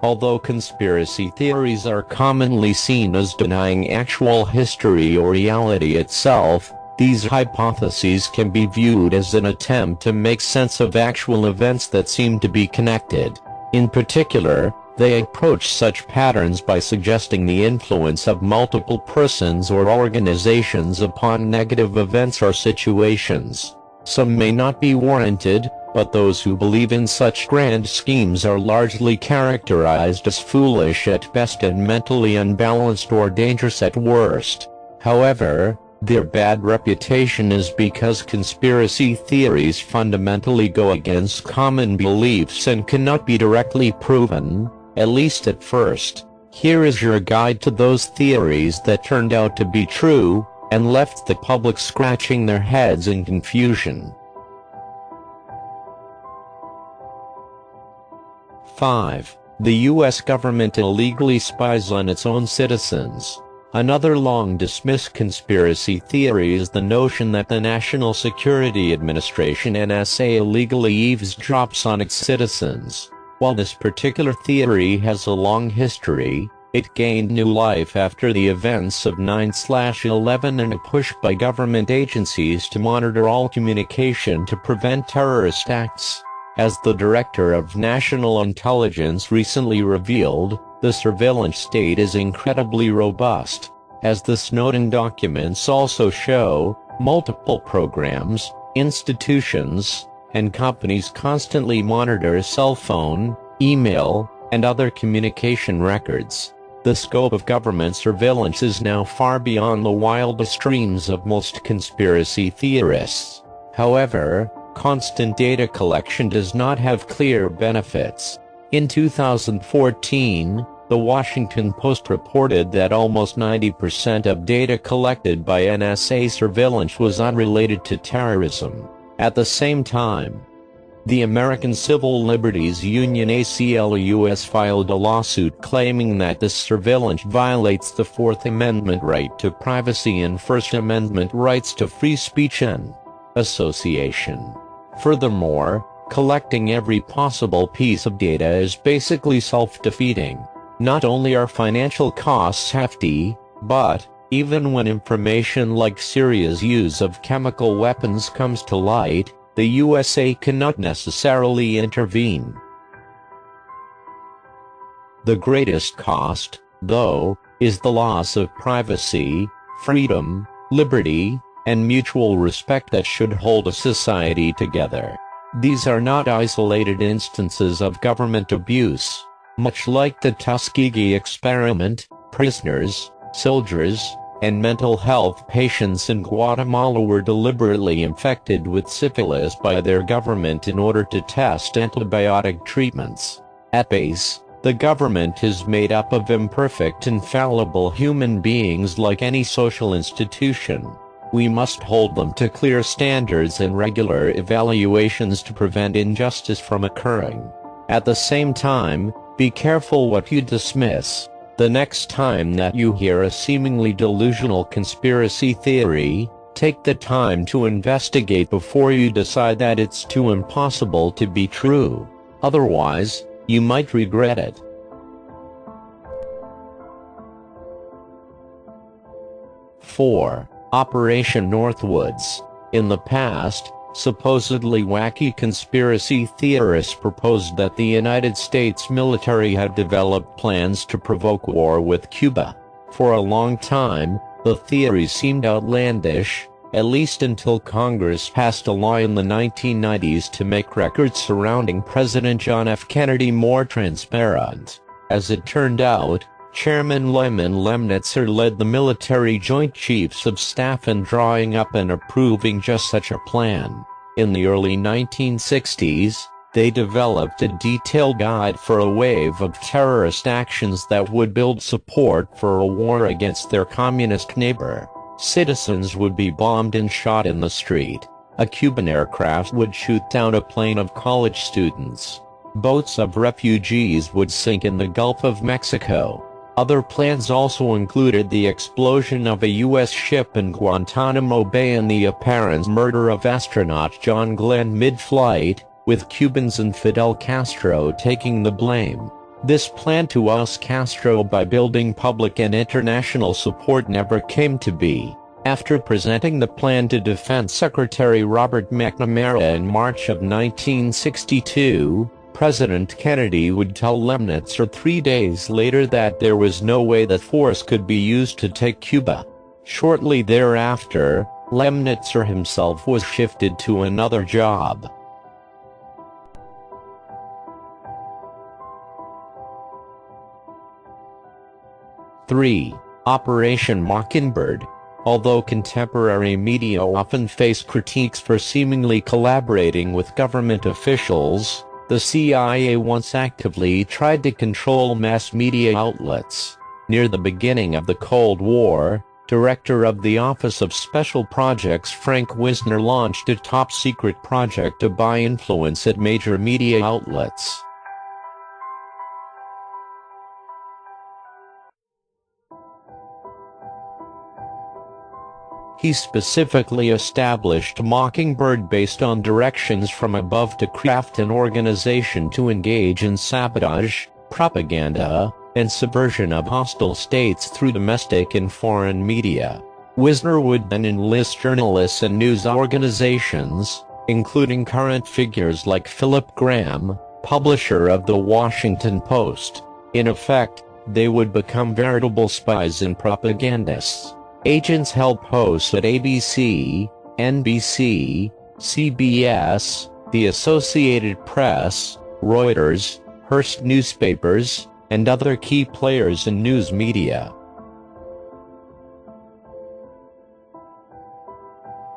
Although conspiracy theories are commonly seen as denying actual history or reality itself, these hypotheses can be viewed as an attempt to make sense of actual events that seem to be connected. In particular, they approach such patterns by suggesting the influence of multiple persons or organizations upon negative events or situations. Some may not be warranted, but those who believe in such grand schemes are largely characterized as foolish at best and mentally unbalanced or dangerous at worst. However, their bad reputation is because conspiracy theories fundamentally go against common beliefs and cannot be directly proven, at least at first. Here is your guide to those theories that turned out to be true, and left the public scratching their heads in confusion. 5. The U.S. government illegally spies on its own citizens. Another long-dismissed conspiracy theory is the notion that the National Security Administration (NSA) illegally eavesdrops on its citizens. While this particular theory has a long history, it gained new life after the events of 9/11 and a push by government agencies to monitor all communication to prevent terrorist acts. As the Director of National Intelligence recently revealed, the surveillance state is incredibly robust. As the Snowden documents also show, multiple programs, institutions, and companies constantly monitor cell phone, email, and other communication records. The scope of government surveillance is now far beyond the wildest dreams of most conspiracy theorists. However, constant data collection does not have clear benefits. In 2014, The Washington Post reported that almost 90% of data collected by NSA surveillance was unrelated to terrorism. At the same time, the American Civil Liberties Union (ACLU) filed a lawsuit claiming that this surveillance violates the Fourth Amendment right to privacy and First Amendment rights to free speech and association. Furthermore, collecting every possible piece of data is basically self-defeating. Not only are financial costs hefty, but, even when information like Syria's use of chemical weapons comes to light, the USA cannot necessarily intervene. The greatest cost, though, is the loss of privacy, freedom, liberty, and mutual respect that should hold a society together. These are not isolated instances of government abuse. Much like the Tuskegee experiment, prisoners, soldiers, and mental health patients in Guatemala were deliberately infected with syphilis by their government in order to test antibiotic treatments. At base, the government is made up of imperfect and fallible human beings like any social institution. We must hold them to clear standards and regular evaluations to prevent injustice from occurring. At the same time, be careful what you dismiss. The next time that you hear a seemingly delusional conspiracy theory, take the time to investigate before you decide that it's too impossible to be true. Otherwise, you might regret it. 4. Operation Northwoods. In the past, supposedly wacky conspiracy theorists proposed that the United States military had developed plans to provoke war with Cuba. For a long time, the theories seemed outlandish, at least until Congress passed a law in the 1990s to make records surrounding President John F. Kennedy more transparent. As it turned out, Chairman Lyman Lemnitzer led the military Joint Chiefs of Staff in drawing up and approving just such a plan. In the early 1960s, they developed a detailed guide for a wave of terrorist actions that would build support for a war against their communist neighbor. Citizens would be bombed and shot in the street. A Cuban aircraft would shoot down a plane of college students. Boats of refugees would sink in the Gulf of Mexico. Other plans also included the explosion of a U.S. ship in Guantanamo Bay and the apparent murder of astronaut John Glenn mid-flight, with Cubans and Fidel Castro taking the blame. This plan to oust Castro by building public and international support never came to be. After presenting the plan to Defense Secretary Robert McNamara in March of 1962, President Kennedy would tell Lemnitzer 3 days later that there was no way that force could be used to take Cuba. Shortly thereafter, Lemnitzer himself was shifted to another job. (3) Operation Mockingbird. Although contemporary media often face critiques for seemingly collaborating with government officials, the CIA once actively tried to control mass media outlets. Near the beginning of the Cold War, Director of the Office of Special Projects Frank Wisner launched a top-secret project to buy influence at major media outlets. He specifically established Mockingbird based on directions from above to craft an organization to engage in sabotage, propaganda, and subversion of hostile states through domestic and foreign media. Wisner would then enlist journalists and news organizations, including current figures like Philip Graham, publisher of The Washington Post. In effect, they would become veritable spies and propagandists. Agents held posts at ABC, NBC, CBS, the Associated Press, Reuters, Hearst newspapers, and other key players in news media.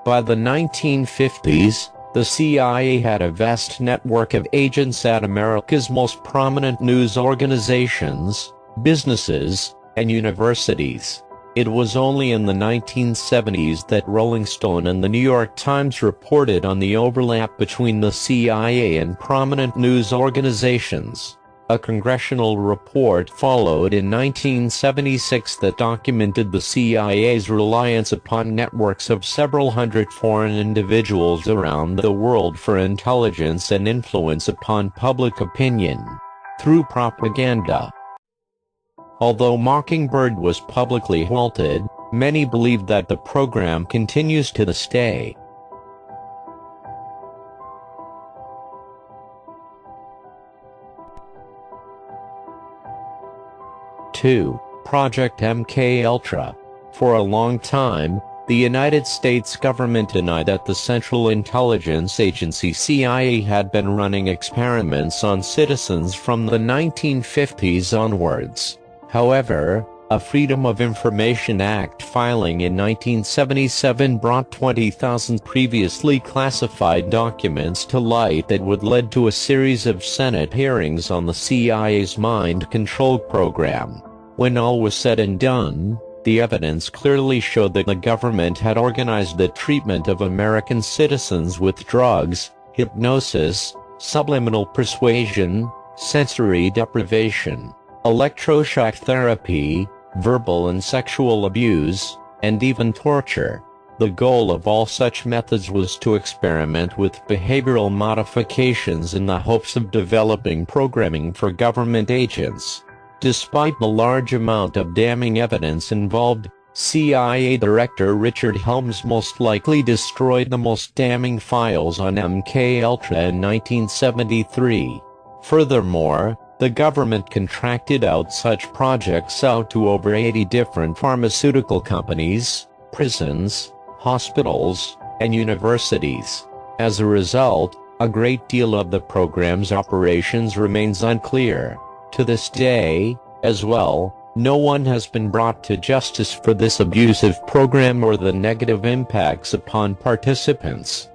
By the 1950s, the CIA had a vast network of agents at America's most prominent news organizations, businesses, and universities. It was only in the 1970s that Rolling Stone and the New York Times reported on the overlap between the CIA and prominent news organizations. A congressional report followed in 1976 that documented the CIA's reliance upon networks of several hundred foreign individuals around the world for intelligence and influence upon public opinion through propaganda. Although Mockingbird was publicly halted, many believe that the program continues to this day. (2) Project MKUltra. For a long time, the United States government denied that the Central Intelligence Agency CIA had been running experiments on citizens from the 1950s onwards. However, a Freedom of Information Act filing in 1977 brought 20,000 previously classified documents to light that would lead to a series of Senate hearings on the CIA's mind control program. When all was said and done, the evidence clearly showed that the government had organized the treatment of American citizens with drugs, hypnosis, subliminal persuasion, sensory deprivation, electroshock therapy, verbal and sexual abuse, and even torture. The goal of all such methods was to experiment with behavioral modifications in the hopes of developing programming for government agents. Despite the large amount of damning evidence involved, CIA Director Richard Helms most likely destroyed the most damning files on MKUltra in 1973. Furthermore, the government contracted out such projects out to over 80 different pharmaceutical companies, prisons, hospitals, and universities. As a result, a great deal of the program's operations remains unclear. To this day, as well, no one has been brought to justice for this abusive program or the negative impacts upon participants.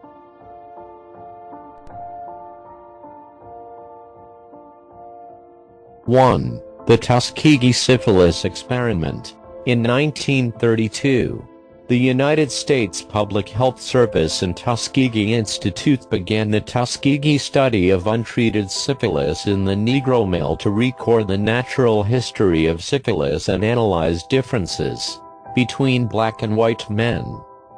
(1) The Tuskegee Syphilis Experiment. In 1932, the United States Public Health Service and Tuskegee Institute began the Tuskegee study of untreated syphilis in the Negro male to record the natural history of syphilis and analyze differences between black and white men.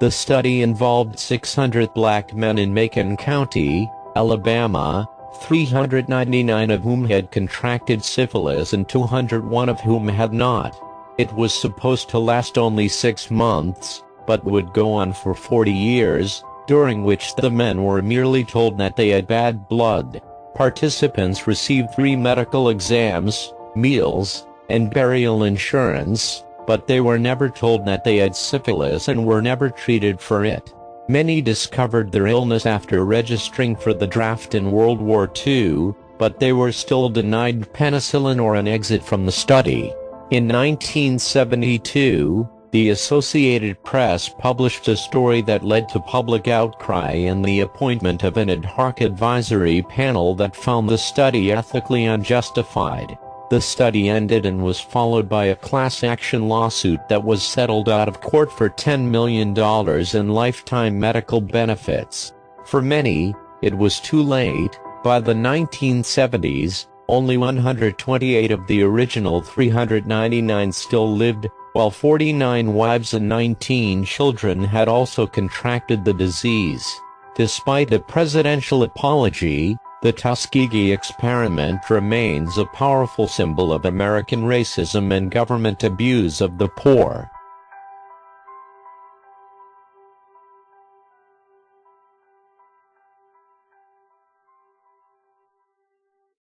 The study involved 600 black men in Macon County, Alabama, 399 of whom had contracted syphilis and 201 of whom had not. It was supposed to last only 6 months, but would go on for 40 years, during which the men were merely told that they had bad blood. Participants received 3 medical exams, meals, and burial insurance, but they were never told that they had syphilis and were never treated for it. Many discovered their illness after registering for the draft in World War II, but they were still denied penicillin or an exit from the study. In 1972, the Associated Press published a story that led to public outcry and the appointment of an ad hoc advisory panel that found the study ethically unjustified. The study ended and was followed by a class action lawsuit that was settled out of court for $10 million in lifetime medical benefits. For many, it was too late. By the 1970s, only 128 of the original 399 still lived, while 49 wives and 19 children had also contracted the disease. Despite a presidential apology, the Tuskegee experiment remains a powerful symbol of American racism and government abuse of the poor.